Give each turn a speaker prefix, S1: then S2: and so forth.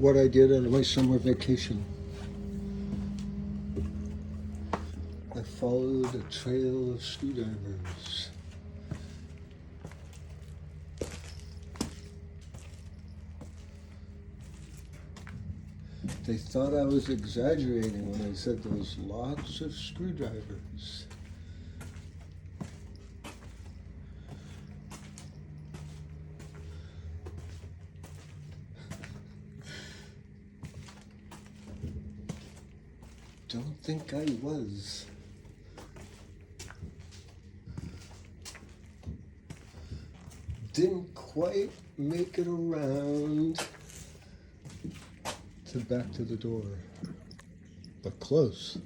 S1: what I did on my summer vacation. I followed a trail of screwdrivers. They thought I was exaggerating when I said there was lots of screwdrivers. Don't think I was. Didn't quite make it around to back to the door, but close.